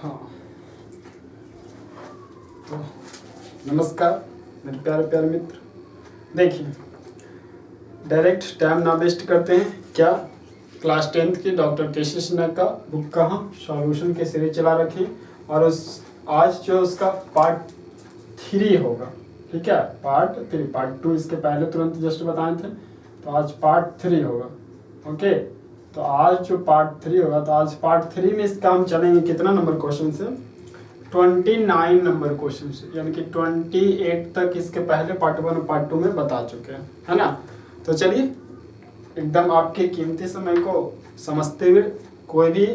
हाँ, तो नमस्कार मेरे प्यारे प्यारे मित्र। देखिए, डायरेक्ट टाइम ना वेस्ट करते हैं। क्या क्लास 10th की डॉक्टर केसी सिन्हा का बुक का हम सॉल्यूशन के सीरीज चला रखे और उस आज जो उसका पार्ट 3 होगा, ठीक है। पार्ट 2 इसके पहले तुरंत जस्ट बताए थे, तो आज पार्ट 3 होगा। ओके, तो आज जो पार्ट 3 होगा, तो आज पार्ट 3 में इसका हम चलेंगे कितना नंबर क्वेश्चन से, 29 नंबर क्वेश्चन से, यानी कि 28 तक इसके पहले पार्ट 1 और पार्ट 2 में बता चुके हैं, है ना। तो चलिए एकदम आपके कीमती समय को समझते हुए, कोई भी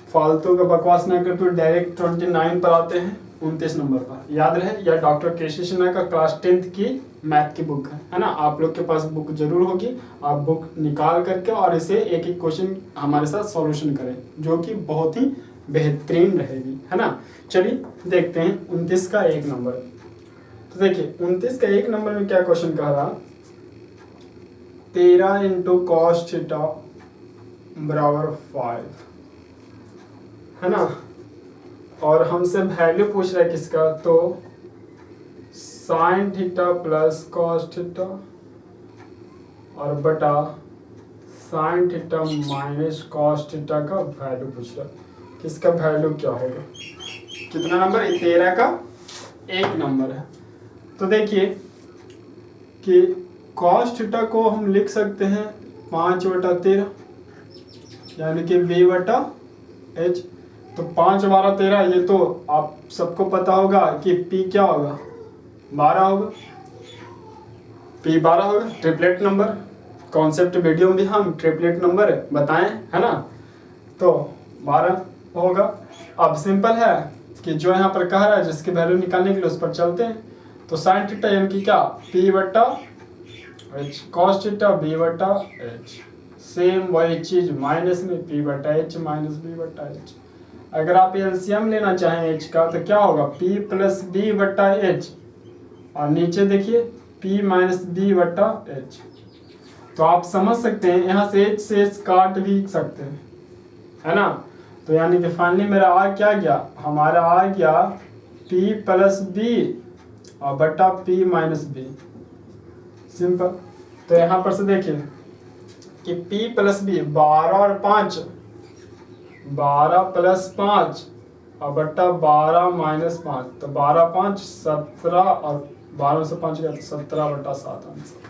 फालतू का बकवास ना करते हुए डायरेक्ट 29 पर आते हैं, 29 नंबर पर। याद रहे, यह डॉक्टर केसी सिन्हा का क्लास 10th की मैथ की बुक है ना। आप लोग के पास बुक जरूर होगी, आप बुक निकाल करके और इसे एक एक क्वेश्चन हमारे साथ सॉल्यूशन करें, जो कि बहुत ही बेहतरीन रहेगी, है ना। चलिए देखते हैं 29 का 1 नंबर। तो देखिए 29 का 1 नंबर में क्या क्वेश्चन कह रहा, 13 इंटू कॉस थीटा बराबर 5, है ना। और हमसे वैल्यू पूछ रहा है किसका, तो sign theta plus cos theta और बटा sine theta minus cos theta का वैल्यू पूछ रहा है। किसका वैल्यू क्या होगा, कितना नंबर है, 13 का 1 नंबर है। तो देखिए कि कॉस थीटा को हम लिख सकते हैं 5/13, यानी कि v/h। तो 5×12 13, ये तो आप सबको पता होगा कि p क्या होगा, 12 होगा। p 12 होगा, ट्रिपलेट नंबर। कॉन्सेप्ट वीडियो में भी हम ट्रिपलेट नंबर बताएं, है ना। तो 12 होगा। अब सिंपल है कि जो यहाँ पर कह रहा है जिसकी वैल्यू निकालने के लिए उस पर चलते हैं। तो साइन थीटा यानी कि क्या, p/h, cos theta b/h, same वही चीज माइनस में p/h माइनस b/h। अगर आप एलसीएम लेना चाहें h का, तो क्या होगा, p प्लस b/h, और नीचे देखिए p माइनस b/h। तो आप समझ सकते हैं, यहाँ से h से h काट भी सकते हैं, है ना। तो यानी कि फाइनली मेरा आ क्या गया, हमारा आ गया p प्लस b और बटा p माइनस b, सिंपल। तो यहाँ पर से देखिए कि p प्लस b 12 और 5, 12 प्लस 5 और बट्टा 12 माइनस 5, तो 12 5 17 और 12 से 5 गया, 17/7 आंसर।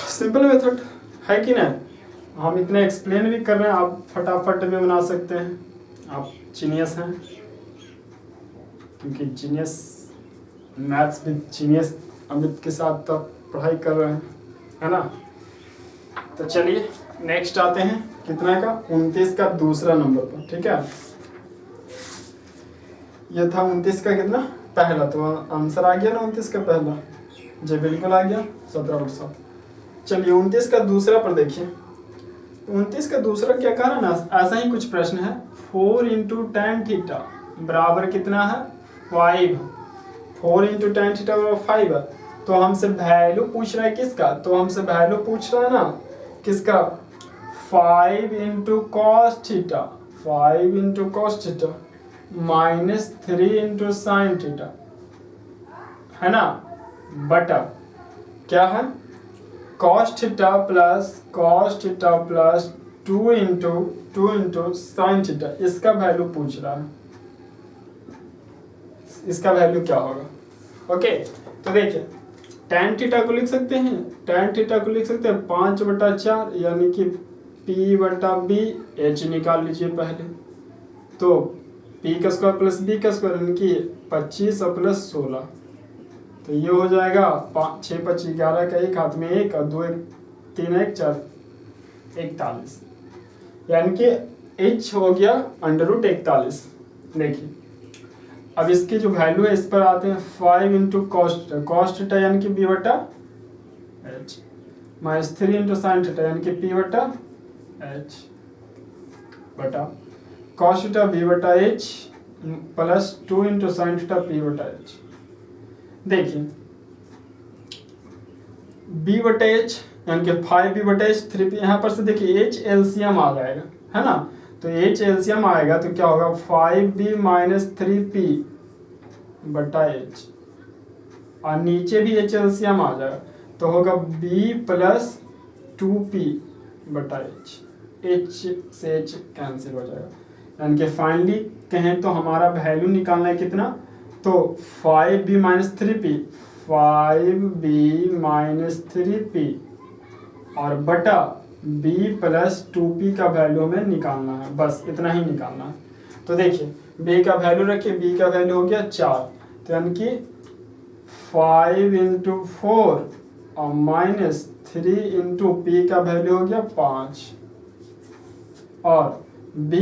सिंपल मेथड है कि नहीं। हम इतने एक्सप्लेन भी कर रहे हैं, आप फटाफट भी बना सकते हैं। आप जीनियस हैं, क्योंकि जीनियस मैथ्स भी जीनियस अमित के साथ तो पढ़ाई कर रहे हैं, है ना। तो चलिए नेक्स्ट आते हैं, कितना का, 29 का दूसरा नंबर पर, ठीक है। यह था 29 का कितना, पहला। तो आंसर आ गया ना 29 का पहला, जी बिल्कुल आ गया, 17/7। चलिए 29 का दूसरा पर देखिए। 29 का दूसरा क्या कह रहा है ना, ऐसा ही कुछ प्रश्न है। 4 इंटू टेन थीटा बराबर कितना है, 5। 4 इंटू टेन थीटा बराबर 5 है। तो हमसे वैल्यू पूछ रहा है किसका, तो हमसे वैल्यू पूछ रहा है ना किसका, 5 into cos theta, 5 into cos theta minus 3 into sine theta, है ना, बटा क्या है, cos theta plus 2 into sine theta, इसका वैल्यू पूछ रहा है, इसका वैल्यु क्या होगा। ओके, तो देखिए tan थीटा को लिख सकते हैं, tan थीटा को लिख सकते हैं 5/4, यानी कि p/b, h निकाल लीजिए पहले। तो p का स्क्वायर प्लस b का स्क्वायर, यानी कि 25 और प्लस 16, तो ये हो जाएगा 5 6 25 11 का 1 हाथ में 1 और 2 1 3 1 4 41, यानी कि h हो गया √41। देखिए अब इसकी जो वैल्यू है इस पर आते हैं, 5 इंटू कॉस थीटा यानी कि b/h minus 3 into sine theta यानी कि p/h बटा cos theta b/h plus 2 into sine theta p/h। देखिए b/h यानी कि 5b/h 3p, यहाँ पर से देखिए h एलसीएम आ जाएगा, है ना। तो एच एलसीएम आएगा तो क्या होगा 5b माइनस 3p बटा एच, और नीचे भी एच एलसीएम आ जाएगा तो होगा b प्लस 2p बटा एच, एच से एच कैंसिल हो जाएगा। यानी कि फाइनली कहें तो हमारा वैल्यू निकालना है कितना, तो 5b minus 3p, 5b minus 3p और बटा b प्लस 2p का वैल्यू हमें निकालना है, बस इतना ही निकालना है। तो देखिए b का वैल्यू रखिए, b का वैल्यू हो गया 4, तो यानी कि 5 इंटू 4 और माइनस 3 इंटू पी का वैल्यू हो गया 5 और b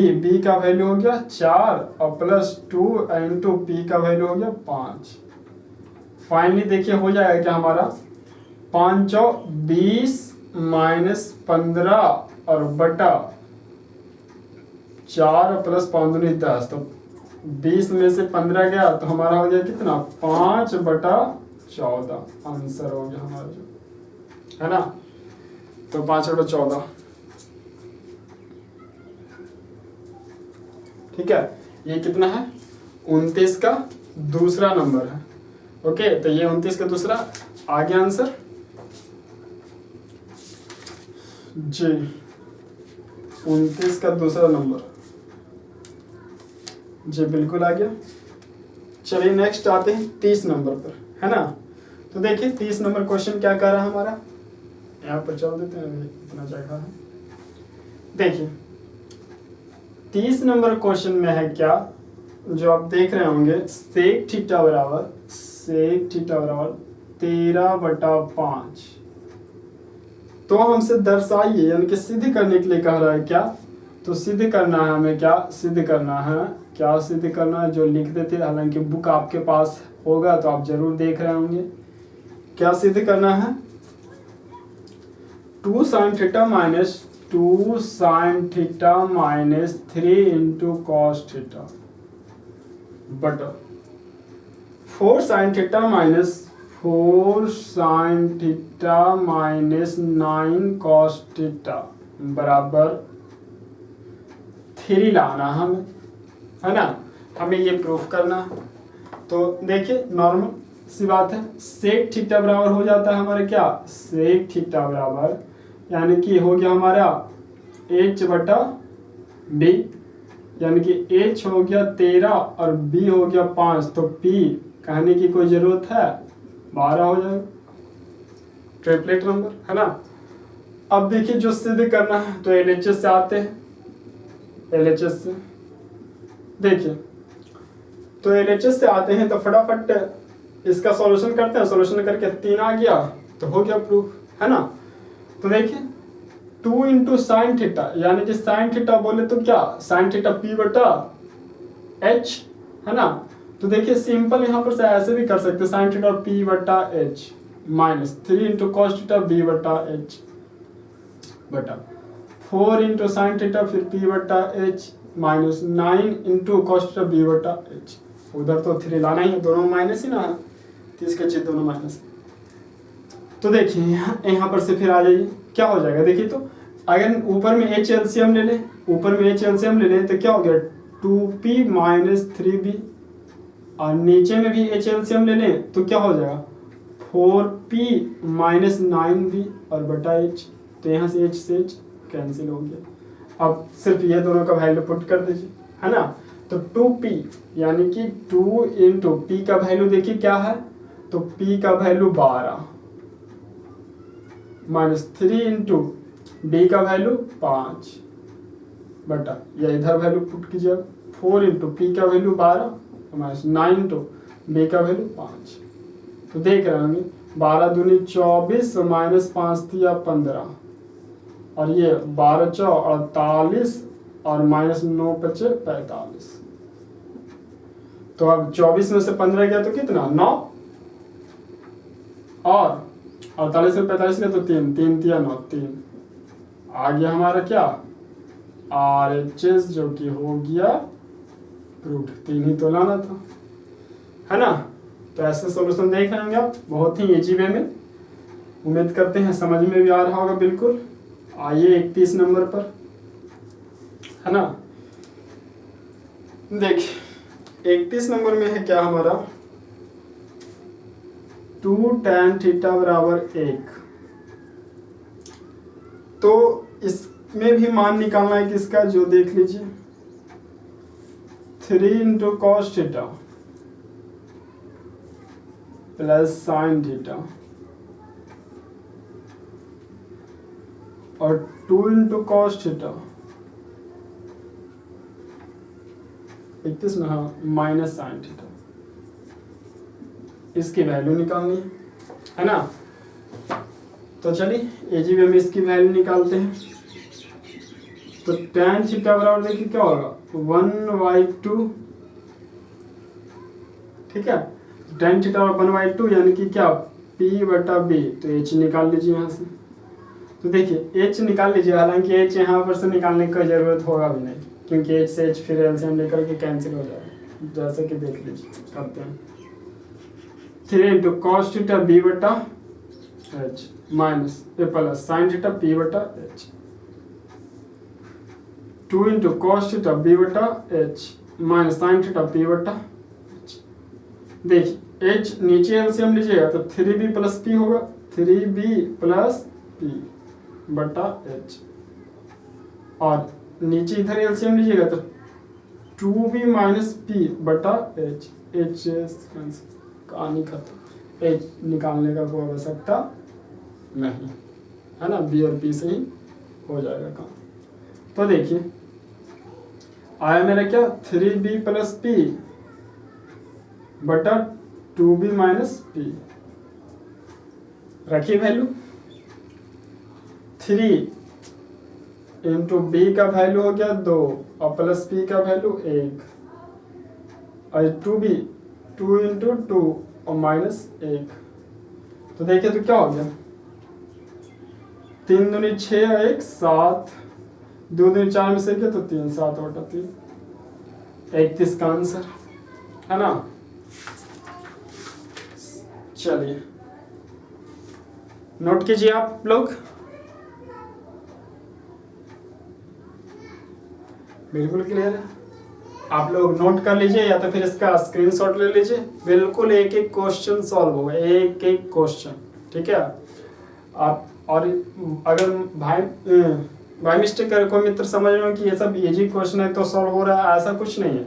का वैल्यू हो गया 4 और प्लस 2 इंटू पी का वैल्यू हो गया 5। फाइनली देखिए हो जाएगा क्या हमारा 5 20 माइनस 15 और बटा 4 प्लस 5 10, तो 20 में से 15 गया तो हमारा हो गया कितना 5 बटा 14 आंसर हो गया हमारा जो है ना, तो 5 बटा 14। ठीक है, ये कितना है 29 का दूसरा नंबर है। ओके, तो ये 29 का दूसरा आ गया आंसर जी, 29 का दूसरा नंबर जी बिल्कुल आ गया। चलिए नेक्स्ट आते हैं 30 नंबर पर, है ना। तो देखिए 30 नंबर क्वेश्चन क्या कर रहा है हमारा, यहाँ पर चल देते हैं, इतना जगह है। देखिए 30 नंबर क्वेश्चन में है क्या, जो आप देख रहे होंगे सेक थीटा बराबर 13/5, तो हमसे दर्शाइए, यानी कि सिद्ध करने के लिए कह रहा है क्या, तो सिद्ध करना है हमें, क्या सिद्ध करना है, क्या सिद्ध करना है जो लिख देते, हालांकि बुक आपके पास होगा तो आप जरूर देख रहे होंगे। क्या सिद्ध करना है 2 sin theta minus 3 into cos theta बटा 4 sin theta minus 9 cos theta बराबर 3 लाना हमें, है ना, हमें ये प्रूफ करना है। तो देखिए नॉर्मल सी बात है, सेक थीटा बराबर हो जाता है हमारे क्या, सेक थीटा बराबर यानी कि हो गया हमारा h बटा b, यानी कि h हो गया 13 और b हो गया 5, तो p कहने की कोई जरूरत है 12 हो जाएगा, ट्रिपलेट नंबर, है ना। अब देखिए जो सिद्ध करना है तो LHS से आते हैं, LHS से देखिए, तो LHS से आते हैं तो फटाफट इसका सॉल्यूशन करते हैं, सॉल्यूशन करके 3 आ गया तो हो गया प्रूफ, है ना। तो देखिए 2 इंटू साइन थीटा, यानी कि साइन थीटा बोले तो क्या साइन थीटा p बटा h, है ना। तो देखिए सिंपल यहाँ पर से ऐसे भी कर सकते हैं, साइन थीटा p बटा h minus 3 into cos theta b बटा h बटा 4 इंटू साइन थीटा फिर p बटा h minus 9 into cos theta b बटा h, उधर तो 3 लाना ही है, दोनों माइनस ही ना है, 30 के चीज दोनों माइनस। तो देखिए यहाँ पर से फिर आ जाइए क्या हो जाएगा, देखिए तो अगर ऊपर में एच एलसीएम ले लें, ऊपर में एच एलसीएम ले लें तो क्या हो गया 2p माइनस 3b, और नीचे में भी एच एलसीएम ले लें तो क्या हो जाएगा 4p माइनस 9b और बटा h, तो यहाँ से h कैंसिल हो गया। अब सिर्फ ये दोनों का वैल्यू पुट कर दीजिए, है ना। तो 2p यानी कि 2 इंटू p का वैल्यू देखिए क्या है, तो p का वैल्यू 12 माइनस 3 इंटू b का वैल्यू 5 बटा, या इधर वैल्यू पुट कीजिए 4 इंटू p का वैल्यू 12 माइनस 9 इंटू b का वैल्यू 5, तो देख रहे होंगे 12 दूनी 24 माइनस 5 दिया 15, और ये 12 चौ 48 और माइनस 9 बचे 45, तो अब 24 में से 15 गया तो कितना 9, और 48 से 45 गया तो 3 3 9 3, आ गया हमारा क्या RHS, जो कि हो गया प्रूफ, 3 ही तो लाना था, है ना। तो ऐसे सॉल्यूशन देख लेंगे आप बहुत ही इजी वे में, उम्मीद करते हैं समझ में भी आ रहा होगा बिल्कुल। आइए 31 नंबर पर, है ना। देखिए 31 नंबर में है क्या हमारा 2 tan थीटा बराबर 1। तो इसमें भी मान निकालना है किसका, जो देख लीजिए 3 into cos theta plus sine theta और 2 इंटू कॉस थीटा 31 में, हाँ, माइनस साइन थीटा। इसकी वैल्यू निकालनी है ना। तो चलिए एजी में हम इसकी वैल्यू निकालते हैं। तो tan थीटा बराबर देखिए क्या होगा 1/2, ठीक है। tan थीटा 1/2 यानी कि क्या p/b। तो h निकाल लीजिए यहाँ से। तो देखिए h निकाल लीजिए, हालांकि h यहाँ पर से निकालने की जरूरत होगा भी नहीं, क्योंकि h से h फिर एलसीएम लेकर के कैंसिल हो जाएगा, जैसे कि देख लीजिए करते हैं। 3 into cos theta b/h minus plus sine theta p/h, 2 into cos theta b/h minus sine theta p/h। देखिए h नीचे एलसीएम लीजिएगा तो 3b प्लस p होगा, 3b प्लस p बटा h, और नीचे इधर एलसीएम लीजिएगा तो 2b माइनस p बटा h। कहानी खत्म, h निकालने का कोई आवश्यकता नहीं है ना, b और p से ही हो जाएगा काम। तो देखिए आया मेरा क्या 3b प्लस p बटा 2b माइनस p, रखिए वैल्यू। 3 इंटू b का वैल्यू हो गया 2 और प्लस p का वैल्यू 1, और 2b 2 इंटू 2 और माइनस 1। तो देखिए तो क्या हो गया 3 दूनी 6 और 1 7, 2 दूनी 4 में से क्या तो 3, 7/3, 31 का आंसर है ना। चलिए नोट कीजिए आप लोग, बिल्कुल क्लियर है। आप लोग नोट कर लीजिए या तो फिर इसका स्क्रीनशॉट ले लीजिए। बिल्कुल एक एक क्वेश्चन सॉल्व होगा, एक एक क्वेश्चन, ठीक है। आप और अगर भाई मिस्टेक कर कोई मित्र समझ रहे हो कि ये सब इजी क्वेश्चन है तो सॉल्व हो रहा है, ऐसा कुछ नहीं है।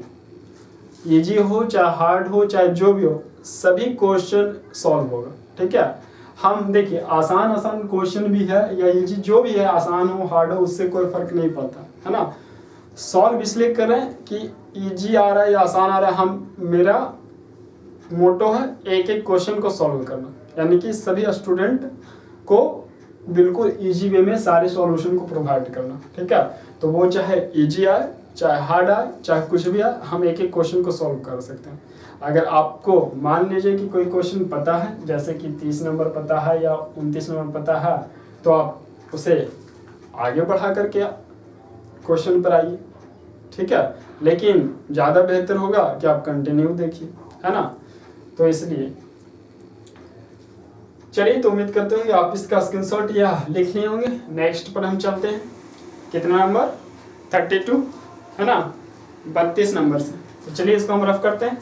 इजी हो चाहे हार्ड हो चाहे जो भी हो, सभी क्वेश्चन सॉल्व होगा, ठीक है। हम देखिए आसान क्वेश्चन भी है या इजी जो भी है, आसान हो हार्ड हो उससे कोई फर्क नहीं पड़ता है ना। सॉल्व इसलिए कर रहे हैं कि इजी आ रहा है या आसान आ रहा है, हम मेरा मोटो है एक एक क्वेश्चन को सॉल्व करना, यानी कि सभी स्टूडेंट को बिल्कुल इजी वे में सारे सॉल्यूशन को प्रोवाइड करना, ठीक है। तो वो चाहे इजी आए चाहे हार्ड आए चाहे कुछ भी आए, हम एक एक क्वेश्चन को सॉल्व कर सकते हैं। अगर आपको मान लीजिए कि कोई क्वेश्चन पता है, जैसे कि 30 नंबर पता है या 29 नंबर पता है, तो आप उसे आगे बढ़ा करके क्वेश्चन पर आइए, ठीक है। लेकिन ज़्यादा बेहतर होगा कि आप कंटिन्यू देखिए, है ना। तो इसलिए चलिए, तो उम्मीद करते हैं कि आप इसका स्क्रीनशॉट या लिख लिए होंगे। नेक्स्ट पर हम चलते हैं, कितना नंबर 32 है ना, 32 नंबर से। तो चलिए इसको हम रफ करते हैं।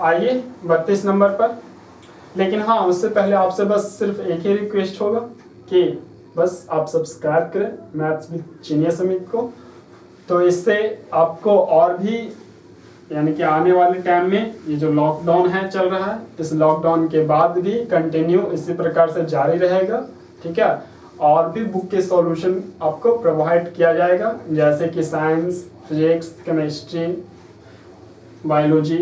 आइए 32 नंबर पर, लेकिन हाँ उससे पहले आपसे बस सिर्फ एक ही रिक्वेस्ट होगा कि बस आप सब्सक्राइब करें मैथ्स विद जीनियस अमित को। तो इससे आपको और भी, यानी कि आने वाले टाइम में ये जो लॉकडाउन है चल रहा है, इस लॉकडाउन के बाद भी कंटिन्यू इसी प्रकार से जारी रहेगा, ठीक है। और भी बुक के सॉल्यूशन आपको प्रोवाइड किया जाएगा, जैसे कि साइंस, फिजिक्स, केमिस्ट्री, बायोलॉजी,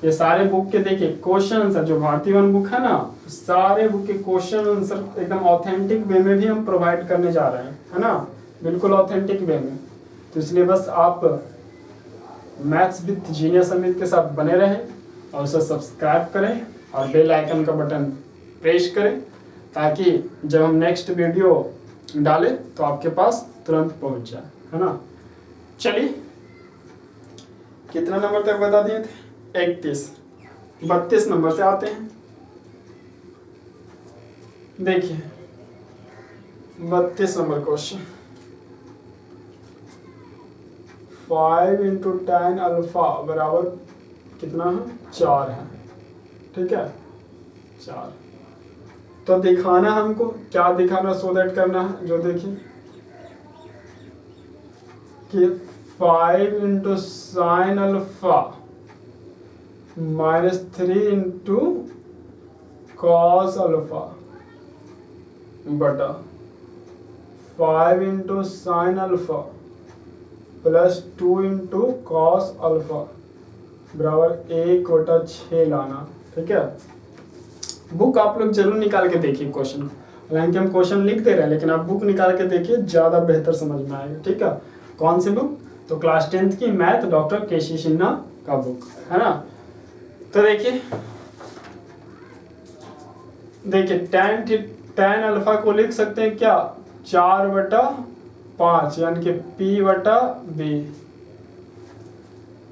ये सारे बुक के देखिए क्वेश्चन आंसर, जो भारतीय वन बुक है ना, सारे बुक के क्वेश्चन आंसर एकदम ऑथेंटिक वे में भी हम प्रोवाइड करने जा रहे हैं, है ना, बिल्कुल ऑथेंटिक वे में। तो इसलिए बस आप मैथ्स विद जीनियस अमित के साथ बने रहें और उसे सब्सक्राइब करें और बेल आइकन का बटन प्रेस करें, ताकि जब हम नेक्स्ट वीडियो डालें तो आपके पास तुरंत पहुंच जाए, है ना। चलिए कितना नंबर तक बता दिए थे, 31, 32 नंबर से आते हैं। देखिए 32 number question, 5 into tan alpha बराबर कितना है, 4 है। ठीक है, 4। तो दिखाना हमको क्या दिखाना, सो दैट करना है जो देखिए कि 5 into sine alpha -3 into cos alpha बटा 5 into sine alpha plus 2 into cos alpha बराबर 1/6 लाना। ठीक है, बुक आप लोग जरूर निकाल के देखिए क्वेश्चन को, हालांकि हम क्वेश्चन लिख दे रहे हैं लेकिन आप बुक निकाल के देखिए, ज़्यादा बेहतर समझ में आएगा। ठीक है, कौन सी बुक, तो क्लास 10th की मैथ डॉक्टर केसी सिन्हा का बुक है ना। तो देखिए tan अल्फा को लिख सकते हैं क्या, 4/5 यानी कि P/B।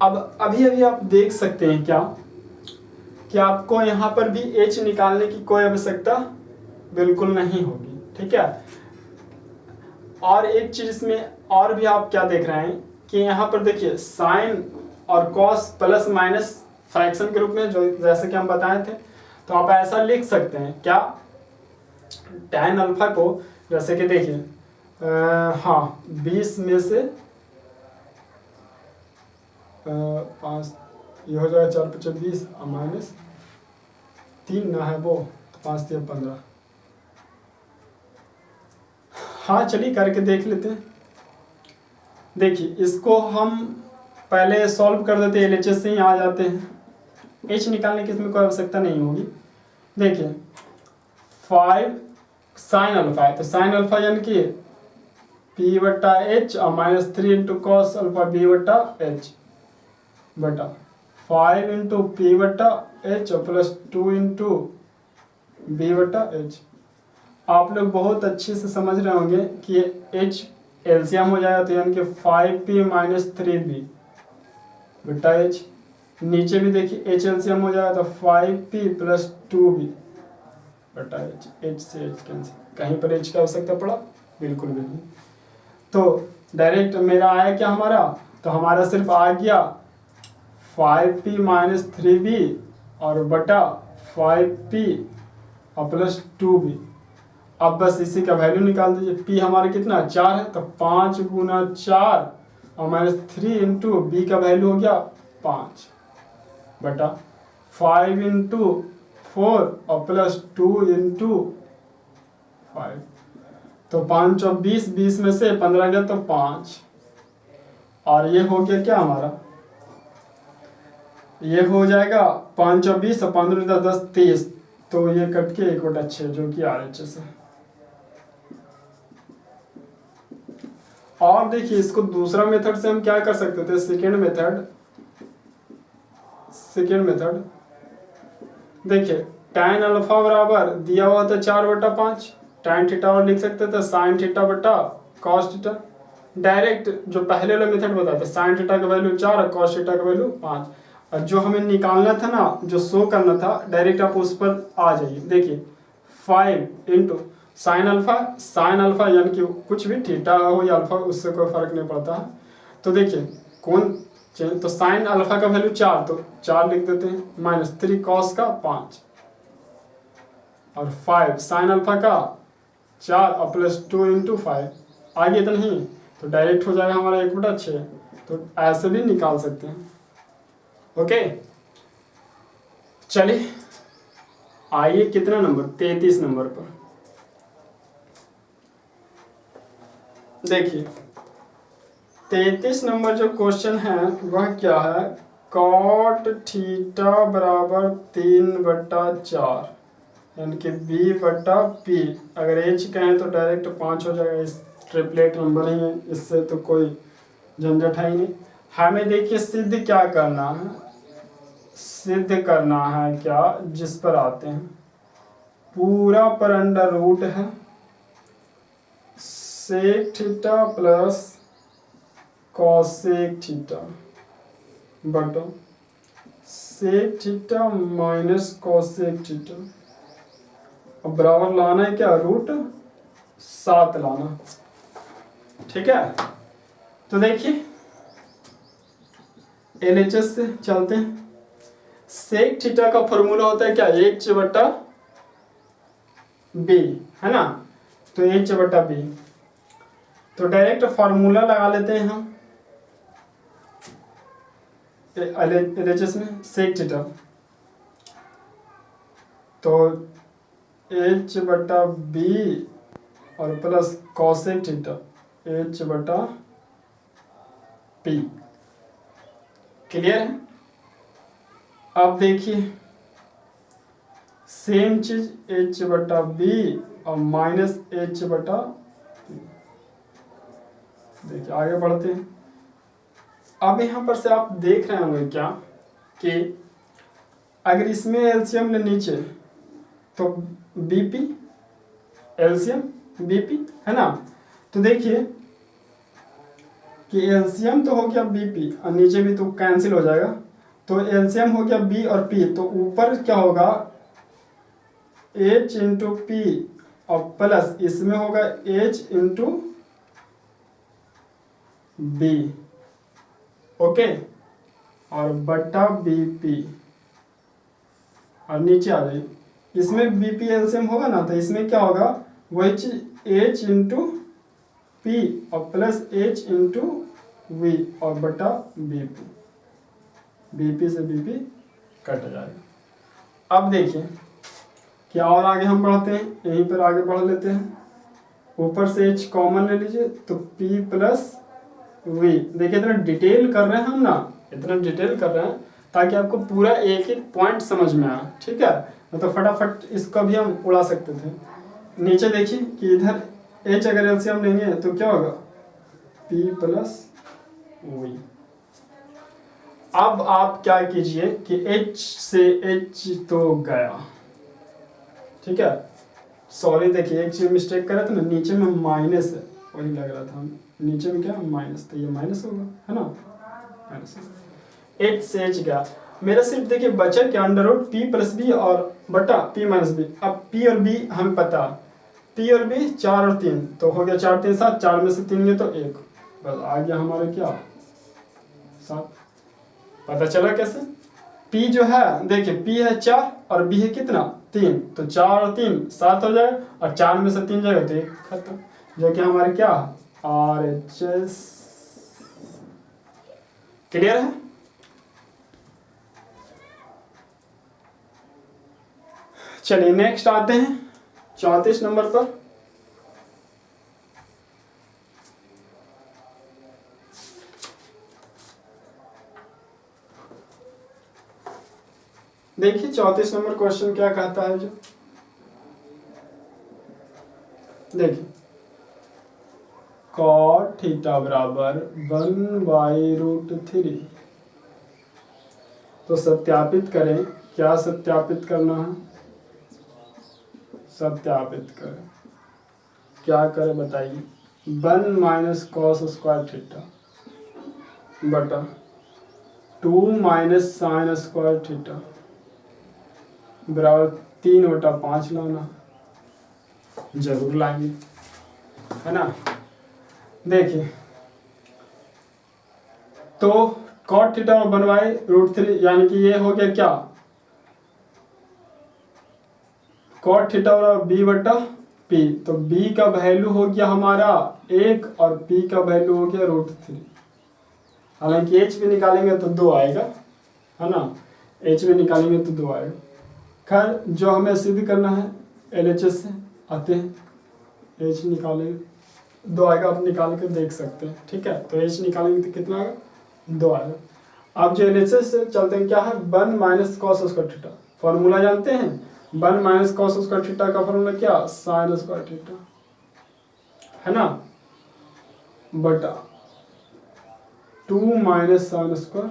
अब अभी आप देख सकते हैं क्या कि आपको यहाँ पर भी h निकालने की कोई आवश्यकता बिल्कुल नहीं होगी। ठीक है, और एक चीज इसमें और भी आप क्या देख रहे हैं कि यहाँ पर देखिए साइन और कॉस प्लस माइनस फ्रैक्शन के रूप में, जो जैसे कि हम बताए थे, तो आप ऐसा लिख सकते हैं क्या, tan अल्फा को जैसे कि देखिए हाँ 20 में से 5 ये हो जाएगा, 4×5 = 20 -3 ना है वो, तो 5×3 = 15। हाँ चलिए करके देख लेते हैं। देखिए इसको हम पहले सॉल्व कर देते हैं, LHS से ही आ जाते हैं, h निकालने की इसमें कोई आवश्यकता नहीं होगी। देखिए 5 साइन अल्फा है, तो साइन अल्फा यानी कि P/H और -3 इंटू कॉस अल्फा B/H बटा 5 into P/H plus 2 into B/H। आप लोग बहुत अच्छे से समझ रहे होंगे कि H एलसीएम हो जाएगा, तो यानी कि 5P - 3B बटा H। नीचे भी देखिए H एलसीएम हो जाएगा, तो 5P प्लस 2B बटा H। H से H कैंसिल, कहीं पर H की आवश्यकता पड़ा, बिल्कुल भी नहीं। तो डायरेक्ट मेरा आया क्या हमारा, तो हमारा सिर्फ आ गया 5P - 3B और बटा 5P और प्लस 2B। अब बस इसी का वैल्यू निकाल दीजिए। P हमारा कितना 4 है, तो 5 गुना 4 और -3 इंटू B का वैल्यू हो गया 5 बटा 5 इंटू 4 और प्लस 2 इंटू 5, तो 5 और 20, 20 में से 15 गया तो 5, और ये हो गया क्या हमारा, ये हो जाएगा 5 और 20 और 15 10 30, तो ये कट के 1/6 जो कि RHS है। और देखिए इसको दूसरा मेथड से हम क्या कर सकते थे, सेकेंड मेथड देखिए tan अल्फा बराबर दिया हुआ था 4/5, tan थीटा और लिख सकते थे sin थीटा बटा cos थीटा। डायरेक्ट जो पहले वाला मेथड बताया था, sin थीटा का वैल्यू 4 और cos थीटा का वैल्यू 5, और जो हमें निकालना था ना, जो शो करना था, डायरेक्ट आप उस पर आ जाइए। देखिए 5 इंटू साइन अल्फा यानी कि कुछ भी थीटा हो या अल्फा, उससे कोई फर्क नहीं पड़ता है। तो देखिए कौन चेंज, तो साइन अल्फा का वैल्यू 4, तो 4 लिख देते हैं, -3 कॉस का 5 और 5 साइन अल्फा का 4 और प्लस 2 इंटू 5, आगे तो नहीं, तो डायरेक्ट हो जाएगा हमारा 1/6। तो ऐसे भी निकाल सकते हैं। ओके चलिए आइए कितना नंबर, 33 नंबर पर देखिए 33 नंबर जो क्वेश्चन है वह क्या है, कॉट थीटा बराबर 3/4 यानी कि B/P। अगर H कहें तो डायरेक्ट 5 हो जाएगा, इस ट्रिपलेट नंबर ही है, इससे तो कोई झंझट है ही नहीं। हमें देखिए सिद्ध क्या करना है, सिद्ध करना है क्या, जिस पर आते हैं, पूरा पर अंडर रूट है sec theta plus cosec theta बटा sec theta minus cosec theta. अब बराबर लाना है क्या, √7 लाना। ठीक है, तो देखिए LHS से चलते हैं। सेक थीटा का फॉर्मूला होता है क्या, H बटा B, है ना। तो H बटा B, तो डायरेक्ट फॉर्मूला लगा लेते हैं हम LHS में सेक थीटा। तो H बटा B और प्लस कॉसेक थीटा H बटा P। क्लियर है। अब देखिए सेम चीज H बटा B और माइनस H बटा P। देखिए आगे बढ़ते हैं। अब यहाँ पर से आप देख रहे होंगे क्या कि अगर इसमें एलसीएम ले नीचे तो बीपी, एलसीएम बीपी, है ना। तो देखिए कि एलसीएम तो हो गया बीपी और नीचे भी तो कैंसिल हो जाएगा, तो एलसीएम हो गया बी और पी, तो ऊपर क्या होगा H इंटू पी और प्लस इसमें होगा H इंटू बी, ओके, और बटा बीपी और नीचे आ जाए। इसमें बीपी एलसीएम होगा ना, तो इसमें क्या होगा वही चीज H इंटू पी और प्लस H इंटू वी और बटा बीपी, बीपी से बीपी कट जाएगा। अब देखिए क्या और आगे हम बढ़ते हैं, यहीं पर आगे बढ़ लेते हैं। ऊपर से H कॉमन ले लीजिए तो P प्लस वी। देखिए इतना डिटेल कर रहे हैं हम ना, इतना डिटेल कर रहे हैं ताकि आपको पूरा एक एक पॉइंट समझ में आए, ठीक है। तो फटाफट इसका भी हम उड़ा सकते थे। नीचे देखिए कि इधर H अगर एलसीएम लेंगे तो क्या होगा P प्लस वी। अब आप क्या कीजिए कि H से H तो गया, ठीक है। सॉरी देखिए एक चीज मिस्टेक करा था ना, नीचे में माइनस है वही लग रहा था, नीचे में क्या माइनस, तो ये माइनस होगा, है ना, माइनस। H से H गया, मेरा सिर्फ देखिए बचा क्या under root P plus b और बटा P माइनस बी। अब P और B हमें पता, P और B 4 और 3 तो हो गया 4 3 7, 4 में से 3 गए तो 1, बस आ गया हमारा क्या 7। पता चला कैसे। P जो है देखिए P है 4 और B है कितना 3, तो 4 और 3 7 हो जाएगा और 4 में से 3 जाएगा तो 1 खत्म, जो कि हमारे क्या RHS। क्लियर है। चलिए नेक्स्ट आते हैं 34 नंबर पर। देखिए 34 नंबर क्वेश्चन क्या कहता है, जो देखिए cot थीटा बराबर 1/√3। तो सत्यापित करें, क्या सत्यापित करना है, सत्यापित करें, क्या करें बताइए। 1 माइनस कॉस स्क्वायर थीटा बटा 2 माइनस साइन स्क्वायर थीटा बराबर 3/5 लाना, जरूर लाएंगे, है ना। देखिए तो cot थीटा और 1/√3 यानी कि ये हो गया क्या cot थीटा और b बटा p, तो b का वैल्यू हो गया हमारा 1 और p का वैल्यू हो गया √3। हालांकि h भी निकालेंगे तो 2 आएगा, है ना, h भी निकालेंगे तो 2 आएगा। खैर जो हमें सिद्ध करना है LHS से आते हैं, h निकालेंगे 2 आएगा, आप निकाल के देख सकते हैं, ठीक है। तो h निकालेंगे तो कितना आएगा 2 आएगा। अब जो LHS से चलते हैं क्या है 1 minus cos square theta, formula जानते हैं 1 माइनस कॉस स्क्वायर थीटा का फॉर्मूला क्या साइन स्क्वायर थीटा, है ना, बटा 2 माइनस साइन स्क्वायर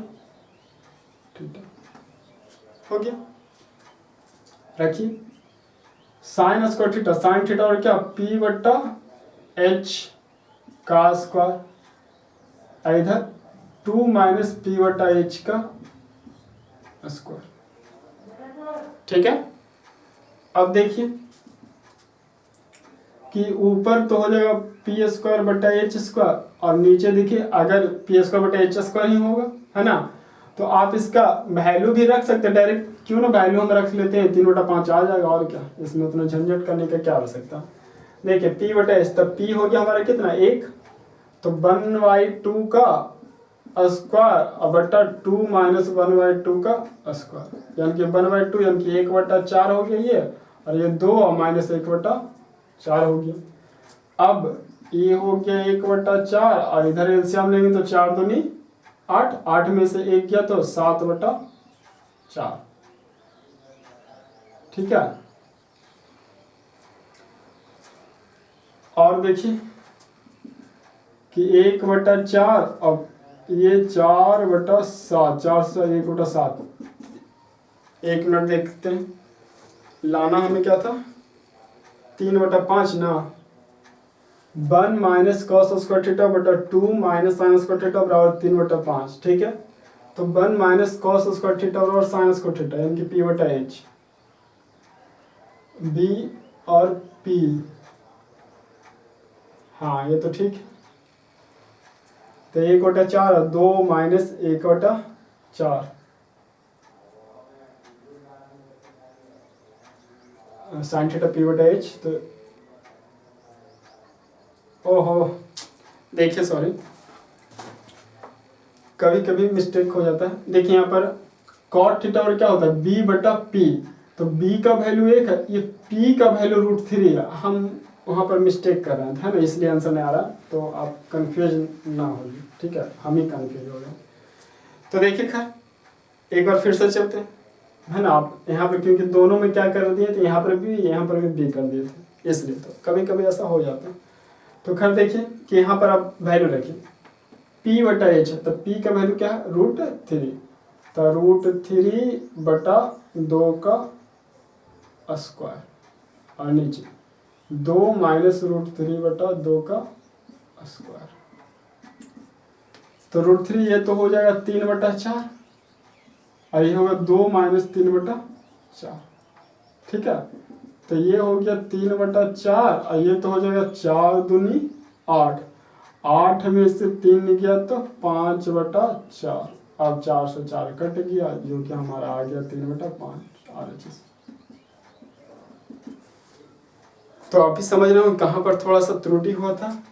थीटा हो गया। रखिए sine square theta, sine theta और क्या p बटा h का स्क्वायर, इधर 2 माइनस p बटा h का स्क्वायर, ठीक है। अब देखिए कि ऊपर तो हो जाएगा पी स्क्वायर बटा एच स्क्वायर और नीचे देखिए अगर पी स्क्वायर बटा एच स्क्वायर ही होगा, है ना, तो आप इसका वैल्यू भी रख सकते हैं डायरेक्ट, क्यों ना वैल्यू हम रख लेते हैं, 3/5 आ जाएगा और क्या, इसमें उतना झंझट करने का क्या आवश्यकता। देखिए P/S, तब P हो गया हमारा कितना 1, तो 1/2 का स्क्वायर बटा 2 - 1/2 का स्क्वायर, यानी कि 1/2 यानी कि 1/4 हो गया ये, और ये 2 और -1/4 हो गया। अब ये हो गया 1/4 और इधर एलसीएम लेंगे तो 4 दूनी 8, 8 में से 1 गया तो 7/4, ठीक है। और देखिए कि 1/4 और ये 4/7, 4 से 1/7, 1 मिनट देखते हैं, लाना हमें क्या था 3/5 ना, 1 - cos स्क्वायर थीटा बटा 2 - sin स्क्वायर थीटा बराबर 3/5, ठीक है। तो 1 - cos स्क्वायर थीटा बराबर sin स्क्वायर थीटा, यानी कि P/H, B और P, हाँ ये तो ठीक है। तो 1/4 2 - 1/4 sin थीटा P/H। तो ओहो देखिए सॉरी, कभी कभी मिस्टेक हो जाता है। देखिए यहाँ पर cot थीटा और क्या होता है B/P, तो B का वैल्यू 1 है, ये P का वैल्यू √3 है, हम वहाँ पर मिस्टेक कर रहे थे ना, इसलिए आंसर नहीं आ रहा, तो आप कंफ्यूज ना हो, ठीक है, हम ही कंफ्यूज हो गए। तो देखिए खैर एक बार फिर से चलते हैं, है ना। आप यहाँ पर क्योंकि दोनों में क्या कर दिए थे, यहाँ पर भी B कर दिए थे, इसलिए तो कभी कभी ऐसा हो जाता है। तो खैर देखिए कि यहाँ पर आप वैल्यू रखिए P/H है, तो P का वैल्यू क्या है √3, तो √3/2 का स्क्वायर और नीचे 2 - √3/2 का स्क्वायर, तो √3 ये तो हो जाएगा 3/4 और ये होगा 2 - 3/4, ठीक है। तो ये हो गया 3/4 और ये तो हो जाएगा 4 दूनी 8, 8 में से 3 गया तो 5/4, अब 4 से 4 कट गया, जो कि हमारा आ गया 3/5 RHS। तो आप ही समझ रहे हो कहाँ पर थोड़ा सा त्रुटि हुआ था,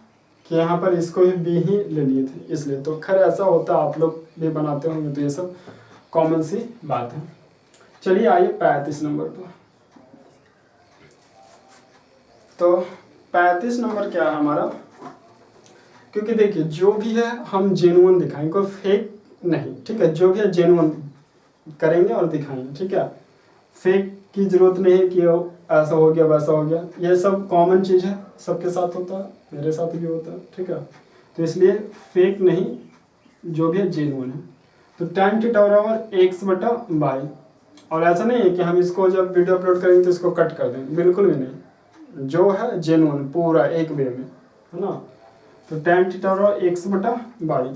कि यहाँ पर इसको भी B ही ले लिए थे, इसलिए। तो खैर ऐसा होता है, आप लोग भी बनाते होंगे, तो ये सब कॉमन सी बात है। चलिए आइए 35 नंबर पर। तो 35 नंबर क्या है हमारा, क्योंकि देखिए जो भी है हम जेन्युइन दिखाएंगे, कोई फेक नहीं, ठीक है, जो भी है जेन्युइन करेंगे और दिखाएंगे, ठीक है। फेक की जरूरत नहीं है कि ऐसा हो गया वैसा हो गया, ये सब कॉमन चीज़ है, सबके साथ होता है, मेरे साथ भी होता है, ठीक है। तो इसलिए फेक नहीं, जो भी है जेन्युइन है। तो tan थीटा बराबर x/y, और ऐसा नहीं है कि हम इसको जब वीडियो अपलोड करेंगे तो इसको कट कर देंगे, बिल्कुल भी नहीं, जो है जेन्युइन पूरा एक वे में, है ना। तो tan थीटा बराबर x/y,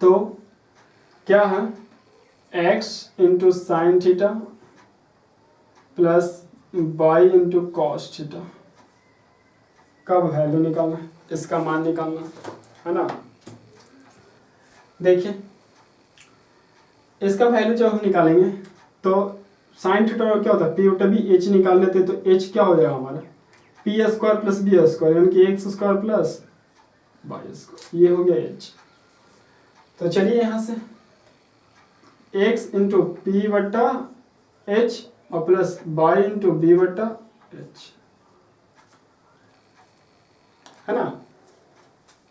तो क्या है x into sine theta plus y into cos theta का वैल्यू निकालना है, इसका मान निकालना है ना। देखिए इसका वैल्यू जब हम निकालेंगे तो साइन थीटा क्या होता है P/B, h निकाल लेते, तो h क्या हो जाएगा हमारा P² प्लस B² यानी कि x² प्लस y², ये हो गया h। तो चलिए यहाँ से x इंटू P/H और प्लस y इंटू B/H, है ना।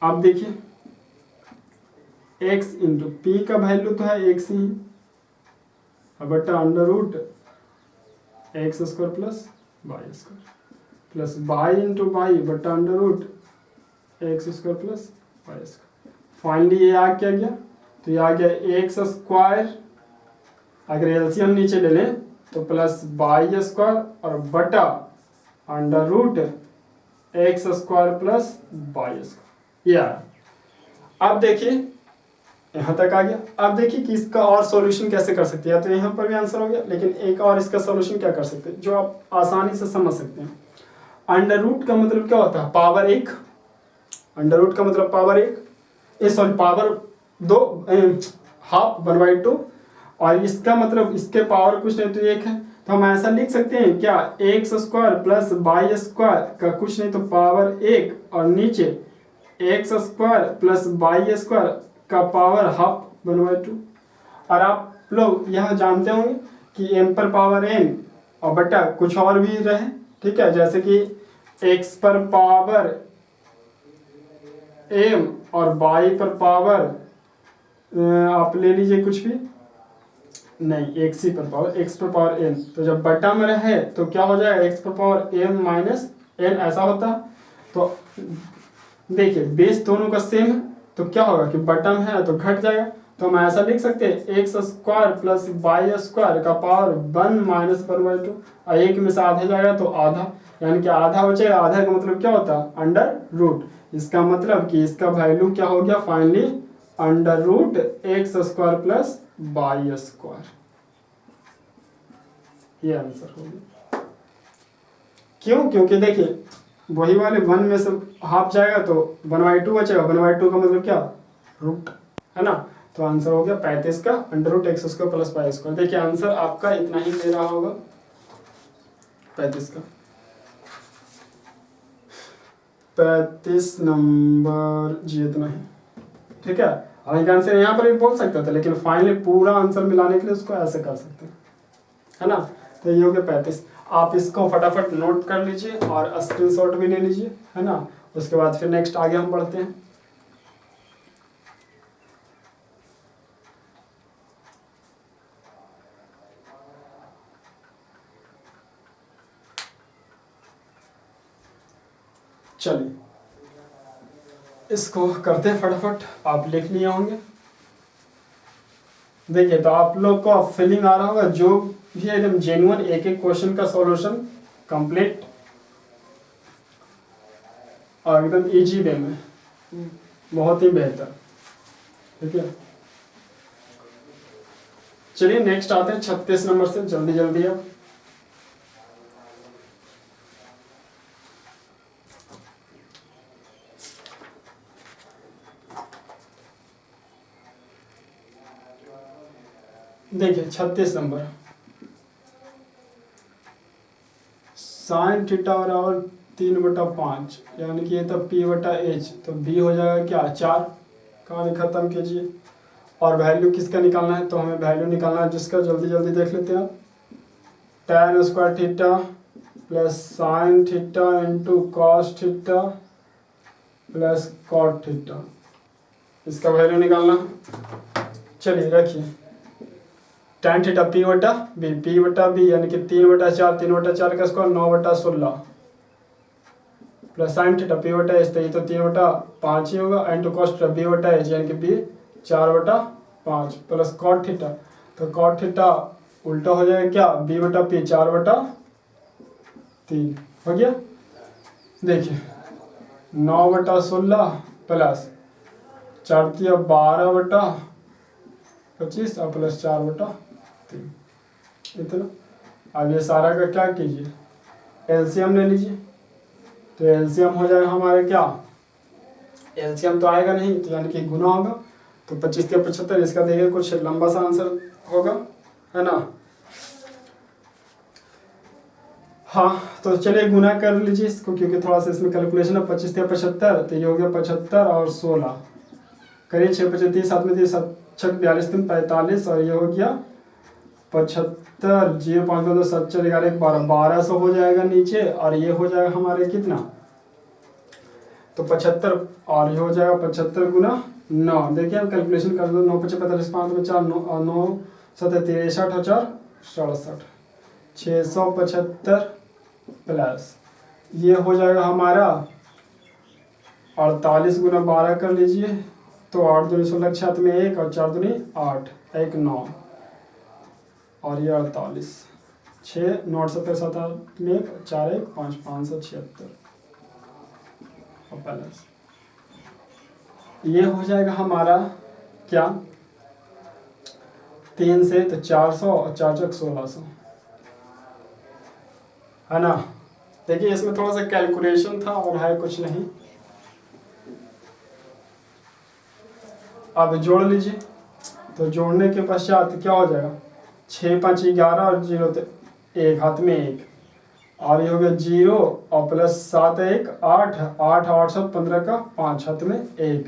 आप देखिए x इंटू P का वैल्यू तो है x ही, बटा √x² plus y² plus y into y बटा √x² प्लस y²। फाइनली ये आ क्या गया, तो ये आ गया x², अगर एलसीएम नीचे ले लें तो प्लस y² और बटा √x² प्लस y², यार अब देखिए यहाँ तक आ गया। अब देखिए कि इसका और सॉल्यूशन कैसे कर सकते हैं, तो यहाँ पर भी आंसर हो गया, लेकिन एक और इसका सॉल्यूशन क्या कर सकते हैं जो आप आसानी से समझ सकते हैं। अंडर रूट का मतलब क्या होता है पावर 1, अंडर रूट का मतलब पावर 1, सॉरी पावर 2, हाफ 1/2, और इसका मतलब इसके पावर कुछ नहीं तो 1 है, तो हम ऐसा लिख सकते हैं क्या, x square plus y square का कुछ नहीं तो पावर 1, और नीचे x square plus y square का पावर हाफ 1/2। और आप लोग यहाँ जानते होंगे कि m पर पावर n और बटा कुछ और भी रहे, ठीक है, जैसे कि x पर पावर m और y पर पावर आप ले लीजिए कुछ भी नहीं, x ही पर पावर, x पर पावर n, तो जब बटा में रहे तो क्या हो जाएगा, x पर पावर m माइनस n ऐसा होता है। तो देखिए बेस दोनों का सेम है तो क्या होगा कि बटा में है तो घट जाएगा, तो हम ऐसा लिख सकते हैं x square plus y square का पावर 1 माइनस 1/2, और एक में से आधा जाएगा तो आधा, यानी कि आधा बचेगा, आधा का मतलब क्या होता है, अंडर रूट। इसका मतलब कि इसका वैल्यू क्या हो गया finally, under root x square plus y square, ये आंसर हो गया। क्यों, क्योंकि देखिए वही वाले 1 में से हाफ जाएगा तो 1/2 बचेगा, 1/2 का मतलब क्या, रूट, है ना। तो आंसर हो गया 35 का under root x square plus y square. देखिए आंसर आपका इतना ही दे रहा होगा 35 का। 35 नंबर जी इतना ही, ठीक है। हालांकि आंसर यहाँ पर भी बोल सकता था, लेकिन फाइनली पूरा आंसर मिलाने के लिए उसको ऐसे कर सकते हैं, है ना। तो ये हो गया 35। आप इसको फटाफट नोट कर लीजिए और स्क्रीनशॉट भी ले लीजिए, है ना। उसके बाद फिर नेक्स्ट आगे हम बढ़ते हैं। चलिए इसको करते हैं फटाफट, आप लिख लिए होंगे। देखिए तो आप लोग को अब फीलिंग आ रहा होगा, जो भी एकदम जेन्युइन एक एक क्वेश्चन का सॉल्यूशन कंप्लीट और एकदम इजी वे में, बहुत ही बेहतर, ठीक है। चलिए नेक्स्ट आते हैं 36 नंबर से, जल्दी जल्दी अब। देखिए 36 नंबर, साइन थीटा बराबर 3/5, यानी कि ये तो p/h, तो b हो जाएगा क्या 4, कहानी खत्म कीजिए। और वैल्यू किसका निकालना है, तो हमें वैल्यू निकालना है जिसका, जल्दी जल्दी देख लेते हैं। tan square theta plus sine theta into cos theta plus cot theta, इसका वैल्यू निकालना। चलिए रखिए, tan थीटा p/b यानी कि 3/4, 3/4 का square 9/16 plus sine theta p/h, तो ये तो 3/5 ही होगा, इंटू कॉस थीटा b/h यानी कि b 4/5 प्लस कॉट थीटा, तो कॉट थीटा उल्टा हो जाएगा क्या, b/p 4/3 हो गया। देखिए 9/16 प्लस 4×12/25 और प्लस 4/3, इतना। अब ये सारा का क्या कीजिए, एलसीएम ले लीजिए, तो एलसीएम हो जाएगा हमारे क्या, एलसीएम तो आएगा नहीं तो यानी कि गुना होगा, तो 25 के 75, इसका देखिए कुछ लंबा सा आंसर होगा, है ना। हाँ तो चलिए गुना कर लीजिए इसको, क्योंकि थोड़ा सा इसमें कैलकुलेशन है। 25 के 75, तो ये हो गया 75 और 16, करिए 6 25 30 7 में 30 7 6 42 3 45, और ये हो गया 75, 0 5 2 7 4 11 12, 1200 हो जाएगा नीचे, और ये हो जाएगा हमारे कितना, तो 75, और ये हो जाएगा 75 गुना 9। देखिए हम कैलकुलेशन कर दो, 9 5 45 5 में 4 9 9 7 63 और 4 67, 675 प्लस ये हो जाएगा हमारा 48 गुना 12 कर लीजिए, तो 8 दूनी 16 6 में 1 और 4 दूनी 8 1 9, और ये 48 6 9 70 7 8 में 1 4 1 5 576 और प्लस ये हो जाएगा हमारा क्या, 3 से तो 400 और 4 चक 1600, है ना। देखिए इसमें थोड़ा सा कैलकुलेशन था और है कुछ नहीं। अब जोड़ लीजिए, तो जोड़ने के पश्चात क्या हो जाएगा, 6 5 11 और 0 1 हाथ में 1, और ये हो गया 0 और प्लस 7 1 8 8 8 7 15 का 5 हाथ में 1,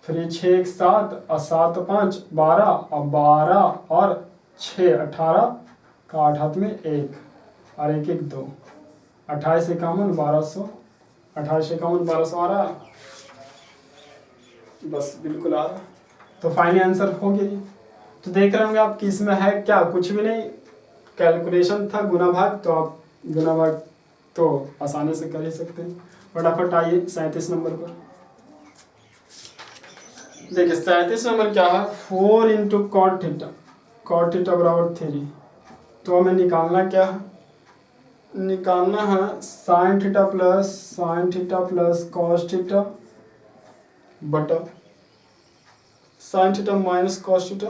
फिर ये 6 1 7 और 7 5 12 और 12 और 6 18 का 8 हाथ में 1 और 1 1 2, 28 51 1200, 28 51 1200 आ रहा, बस बिल्कुल आ रहा। तो फाइनल आंसर हो गया। तो देख रहे होंगे आप कि इसमें है क्या, कुछ भी नहीं, कैलकुलेशन था गुना भाग, तो आप गुना भाग तो आसानी से कर ही सकते हैं। फटाफट आइए 37 नंबर पर। देखिए 37 नंबर क्या है, 4 इंटू कॉट थीटा बराबर 3। तो हमें निकालना क्या है, निकालना है sine theta plus cos theta बटा sine theta minus cos theta,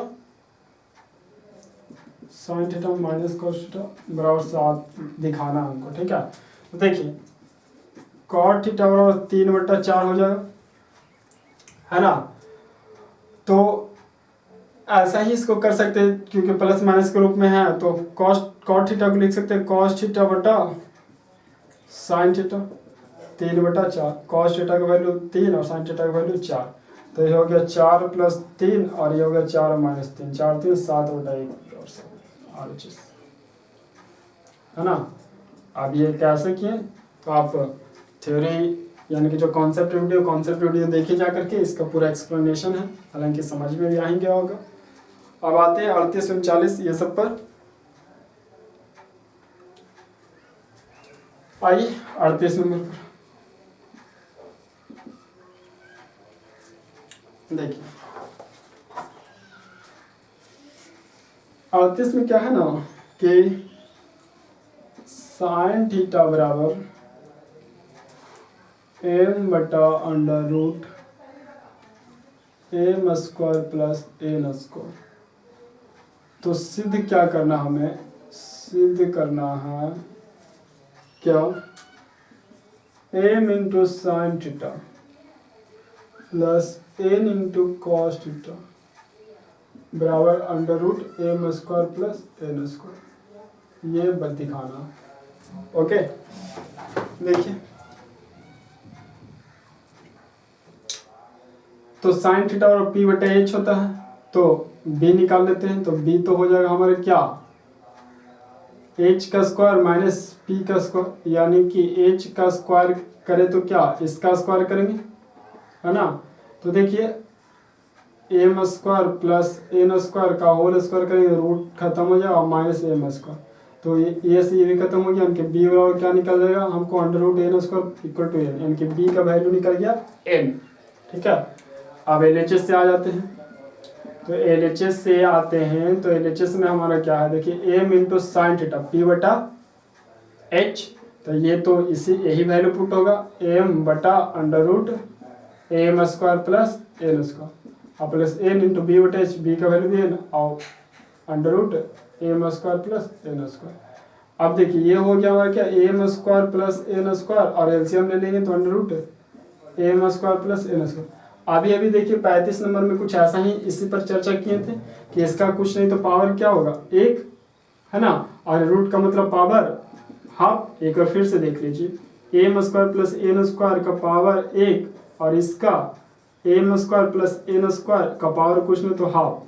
sine theta minus cos theta बराबर 7 दिखाना हमको, ठीक है। तो देखिए कॉट थीटा बराबर 3/4 हो जाएगा, है ना। तो ऐसा ही इसको कर सकते हैं, क्योंकि प्लस माइनस के रूप में है, तो कॉट थीटा को लिख सकते हैं कॉस थीटा बटा साइन थीटा 3/4, कॉस थीटा का वैल्यू 3 और साइन थीटा का वैल्यू 4, तो ये हो गया 4 + 3 और ये हो गया 4 - 3, 4 3 7/1 और 7 RHS, है ना। अब ये कैसे किए, तो आप थ्योरी यानी कि जो कॉन्सेप्ट वीडियो देखिए जा करके, इसका पूरा एक्सप्लेनेशन है, हालांकि समझ में भी आ ही गया होगा। अब आते हैं 38 39 ये सब पर। आइए 38 नंबर पर देखिए, 38 में क्या है ना कि साइन थीटा बराबर m/√m² + n²। तो सिद्ध क्या करना, हमें सिद्ध करना है क्या, m into sine theta plus n into cos theta बराबर m² + n², ये बस दिखाना। ओके देखिए, तो साइन थीटा और p/h होता है, तो b निकाल लेते हैं। तो b तो हो जाएगा हमारे क्या, h² माइनस p², यानी कि h² करे तो क्या इसका स्क्वायर करेंगे, है ना। तो देखिए m² + n² का होल स्क्वायर करेंगे, रूट खत्म हो जाएगा, माइनस m², तो ये से ये भी खत्म हो गया, यानी कि b बराबर क्या निकल जाएगा हमको, √n² = n, यानी कि b का वैल्यू निकल गया n, ठीक है। अब LHS से आ जाते हैं, तो LHS से आते हैं, तो LHS में हमारा क्या है, देखिए m into sine theta p/h, तो ये तो इसी यही वैल्यू पुट होगा, m/√am² + n² और plus n into b/h, b का वैल्यू भी n और √am² + n²। अब देखिए ये हो गया हमारा क्या, am² + n² और एलसीएम ले लेंगे तो √am² + n²। अभी देखिए 35 नंबर में कुछ ऐसा ही इसी पर चर्चा किए थे कि इसका कुछ नहीं तो पावर क्या होगा 1, है ना, और रूट का मतलब पावर हाफ। एक बार फिर से देख लीजिए, am² + n² का पावर 1 और इसका am² + n² का पावर कुछ नहीं तो हाफ।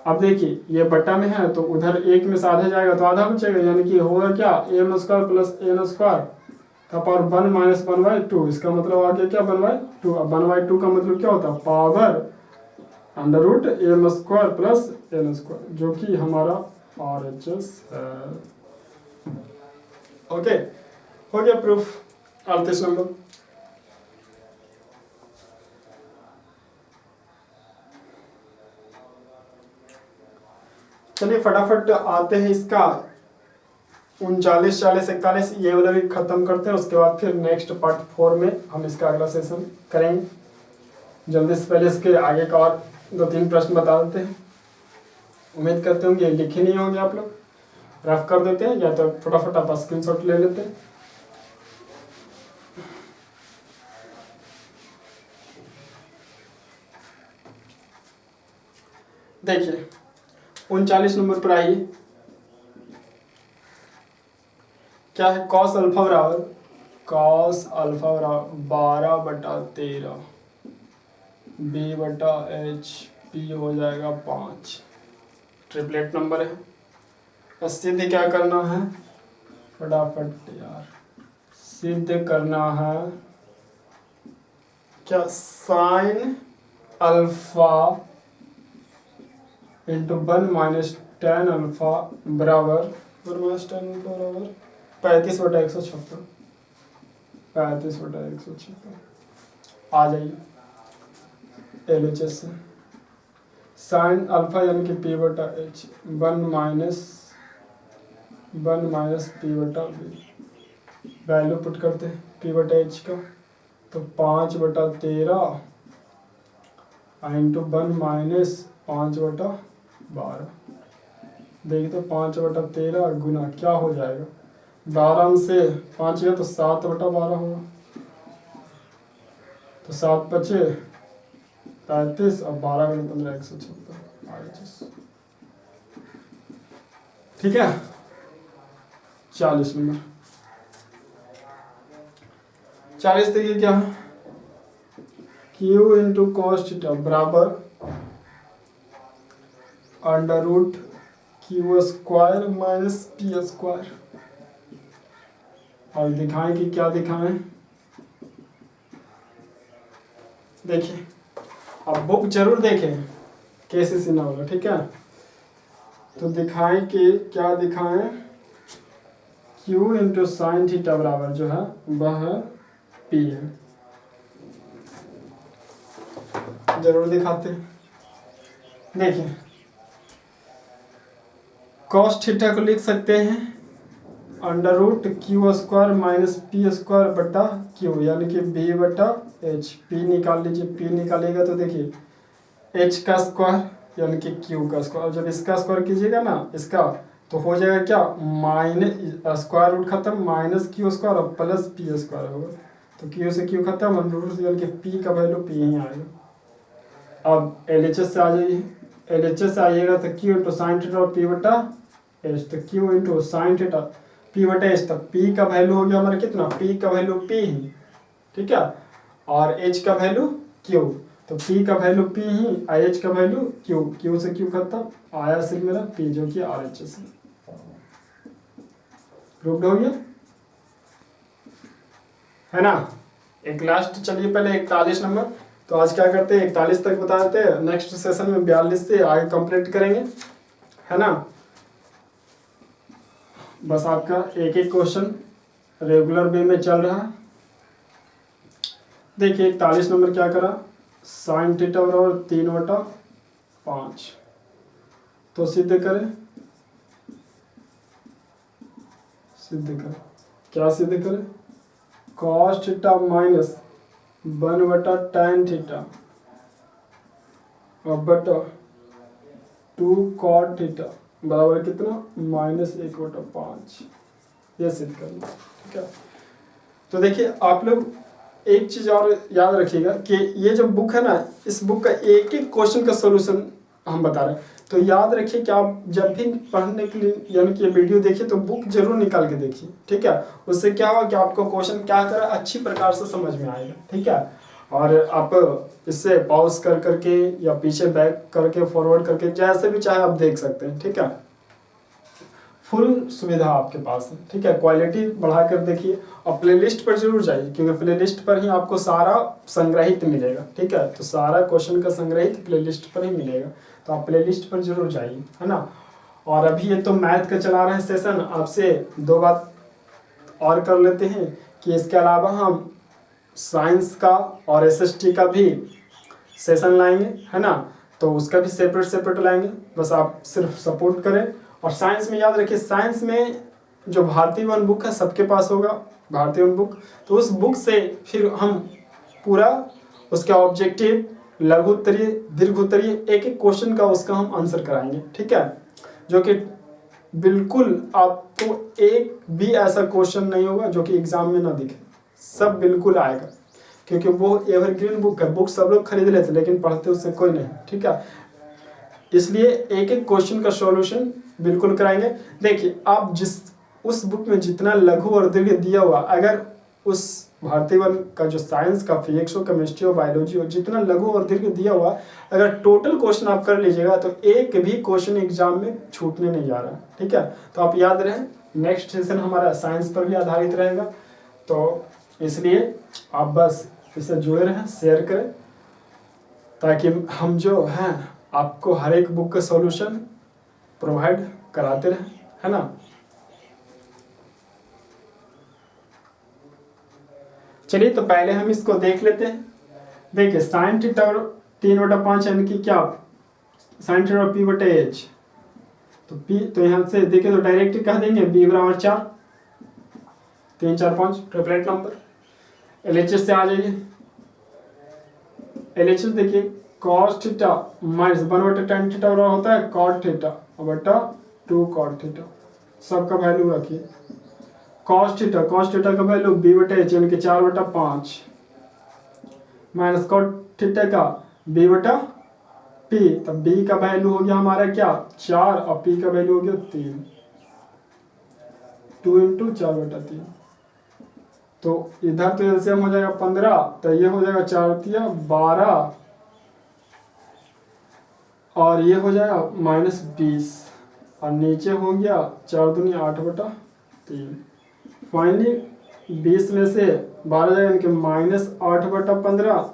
अब देखिए ये बट्टा में है, तो उधर 1 में से आधा जाएगा तो आधा बचेगा, यानी कि होगा क्या, am² + n² का पावर 1 - 1/2, इसका मतलब आ गया क्या 1/2। अब 1/2 का मतलब क्या होता है, पावर √am² + n², जो कि हमारा RHS है। ओके हो गया प्रूफ 38 नंबर। चलिए फटाफट आते हैं इसका 39 40 41 ये वाला भी खत्म करते हैं, उसके बाद फिर नेक्स्ट पार्ट 4 में हम इसका अगला सेशन करेंगे। जल्दी से पहले इसके आगे का और 2-3 प्रश्न बता देते हैं, उम्मीद करते होंगे लिखे नहीं होंगे आप लोग, रफ कर देते हैं या तो फटाफट आप स्क्रीनशॉट ले लेते हैं। देखिए 39 नंबर पर आइए, क्या है कॉस अल्फा बराबर 12/13 B/H P हो जाएगा 5। ट्रिपलेट नंबर है। बस सिद्ध क्या करना है, फटाफट यार, सिद्ध करना है क्या, sine alpha into 1 - tan alpha बराबर 35/156, 35/156। आ जाइए LHS से, साइन अल्फा यानी कि P/H 1 - P/B, वैल्यू पुट करते हैं P/H का, तो 5/13 इंटू 1 - 5/12। देखिए तो 5/13 गुना क्या हो जाएगा, 12 से 5 गया तो 7/12 होगा, तो 7 बचे 35 और 12 × 15 156। ठीक है। 40 नंबर, 40 देखिए क्या है, Q इंटू कॉस थीटा बराबर √Q² माइनस P²। और दिखाएं कि क्या दिखाएं, देखिए अब बुक जरूर देखें कैसे सीना होगा, ठीक है। तो दिखाएं कि क्या दिखाएं, Q इंटू साइन थीटा बराबर जो है वह P है, जरूर दिखाते हैं। देखिए कॉस थीटा को लिख सकते हैं √Q² माइनस P²/Q, यानी कि B/H। P निकाल लीजिए, P निकालेगा तो देखिए H का स्क्वायर यानी कि Q का स्क्वायर, जब इसका स्क्वायर कीजिएगा ना इसका, तो हो जाएगा क्या, माइनस स्क्वायर रूट खत्म, -Q² और प्लस P² होगा, तो Q से Q खत्म, √ यानी कि P का वैल्यू P ही आएगा। अब LHS से आ जाइए, LHS से आइएगा तो Q इंटू साइन थीटा और P/H, तो Q into sine theta P/H, तब P का वैल्यू हो गया हमारा कितना, P का वैल्यू P ही, ठीक है, और H का वैल्यू Q, तो P का वैल्यू P ही, H का वैल्यू Q, Q से Q खत्म, आया सिर्फ मेरा P जो कि RHS है। प्रूव्ड हो गया है ना। एक लास्ट, चलिए पहले 41 नंबर, तो आज क्या करते हैं 41 तक बता देते हैं, नेक्स्ट सेशन में 42 से आगे कंप्लीट करेंगे, है ना। बस आपका एक एक क्वेश्चन रेगुलर वे में चल रहा है। देखिए 41 नंबर क्या करा, साइन थीटा बराबर 3/5, तो सिद्ध करें, सिद्ध करें, क्या सिद्ध करें, cos theta minus 1/tan theta और बटा 2 कॉट थीटा बराबर कितना, -1/5, ये सिद्ध करना, ठीक है। तो देखिए आप लोग एक चीज और याद रखिएगा कि ये जो बुक है ना, इस बुक का एक एक क्वेश्चन का सॉल्यूशन हम बता रहे हैं, तो याद रखिए कि आप जब भी पढ़ने के लिए यानी कि वीडियो देखिए तो बुक जरूर निकाल के देखिए, ठीक है। उससे क्या होगा कि आपको क्वेश्चन क्या कर अच्छी प्रकार से समझ में आएगा, ठीक है। और आप इससे पॉज कर करके या पीछे बैक करके फॉरवर्ड करके जैसे भी चाहे आप देख सकते हैं, ठीक है। फुल सुविधा आपके पास है, ठीक है। क्वालिटी बढ़ा कर देखिए और प्लेलिस्ट पर जरूर जाइए, क्योंकि प्लेलिस्ट पर ही आपको सारा संग्रहित मिलेगा, ठीक है। तो सारा क्वेश्चन का संग्रहित प्लेलिस्ट पर ही मिलेगा, तो आप प्लेलिस्ट पर जरूर जाइए, है ना। और अभी ये तो मैथ का चला रहे हैं सेशन, आपसे दो बात और कर लेते हैं कि इसके अलावा हम साइंस का और SST का भी सेशन लाएंगे, है ना। तो उसका भी सेपरेट सेपरेट लाएंगे, बस आप सिर्फ सपोर्ट करें। और साइंस में याद रखिए, साइंस में जो भारतीय वन बुक है सबके पास होगा, भारतीय वन बुक, तो उस बुक से फिर हम पूरा उसका ऑब्जेक्टिव, लघु उत्तरीय, दीर्घ उत्तरीय, एक एक क्वेश्चन का उसका हम आंसर कराएंगे, ठीक है। जो कि बिल्कुल आपको एक भी ऐसा क्वेश्चन नहीं होगा जो कि एग्जाम में ना दिखे, सब बिल्कुल आएगा, क्योंकि वो एवरग्रीन बुक है। बुक सब लोग खरीद लेते लेकिन पढ़ते उससे कोई नहीं, ठीक है। इसलिए एक एक क्वेश्चन का सॉल्यूशन बिल्कुल कराएंगे। देखिए आप जिस उस बुक में जितना लघु और दीर्घ दिया हुआ, अगर उस भारतीय वन का जो साइंस का फिजिक्स हो, केमिस्ट्री हो, बायोलॉजी हो, जितना लघु और दीर्घ दिया हुआ, अगर टोटल क्वेश्चन आप कर लीजिएगा तो एक भी क्वेश्चन एग्जाम में छूटने नहीं जा रहा। ठीक है, तो आप याद रहे नेक्स्ट सेशन हमारा साइंस पर भी आधारित रहेगा, तो इसलिए आप बस इससे जुड़े रहें, शेयर करें, ताकि हम जो हैं आपको हर एक बुक का सॉल्यूशन प्रोवाइड कराते रहें, है ना। चलिए तो पहले हम इसको देख लेते हैं। देखिए साइन थीटा 3/5 यानी कि क्या, साइन थीटा पी बटे एच, तो पी तो यहाँ से देखें तो डायरेक्ट कह देंगे बी बराबर 4, 3 4 5 ट्रिपलेट नंबर। एलएचएस से आ जाइए, एलएचएस देखिए cos theta minus 1/tan theta होता है कॉट थीटा बटा 2 कॉट थीटा, सबका वैल्यू रखिए। कॉस थीटा का वैल्यू बी बटे एच यानी कि 4/5 माइनस कॉट थीटा का बी बटा पी, तब बी का वैल्यू हो गया हमारा क्या 4 और पी का वैल्यू हो गया 3, 2 × 4/3। तो इधर तो एलसीएम हो जाएगा 15, तो ये हो जाएगा 4 × 12 और ये हो जाएगा -20 और नीचे हो गया 4 दूनी 8/3। फाइनली 20 में से 12 जाएगा यानी कि -8/15,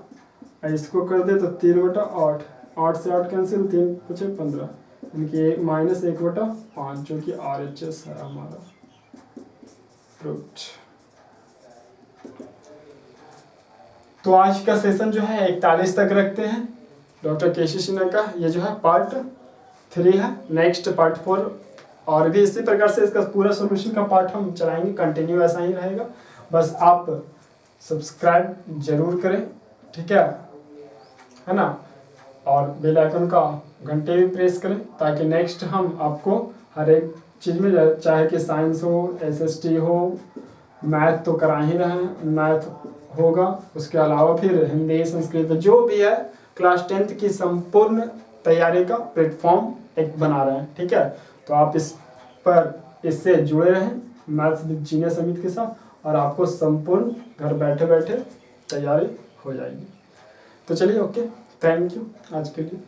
इसको कर दे तो 3/8, 8 से 8 कैंसिल, 3 पूछे 15 यानी कि -1/5 जो कि RHS है हमारा प्रूव्ड। तो आज का सेशन जो है 41 तक रखते हैं डॉक्टर केसी सिन्हा का, ये जो है पार्ट 3 है। नेक्स्ट पार्ट 4 और भी इसी प्रकार से इसका पूरा सॉल्यूशन का पार्ट हम चलाएंगे, कंटिन्यू ऐसा ही रहेगा। बस आप सब्सक्राइब जरूर करें, ठीक है ना, और बेल आइकन का घंटे भी प्रेस करें ताकि नेक्स्ट हम आपको हर एक चीज़ में, चाहे कि साइंस हो, SST हो, मैथ तो करा ही रहे हैं, मैथ होगा, उसके अलावा फिर हिंदी, संस्कृत, जो भी है क्लास 10th की संपूर्ण तैयारी का प्लेटफॉर्म एक बना रहे हैं। ठीक है, तो आप इस पर इससे जुड़े रहें मैथ्स विद जीनियस अमित के साथ, और आपको संपूर्ण घर बैठे बैठे तैयारी हो जाएगी। तो चलिए, ओके, थैंक यू आज के लिए।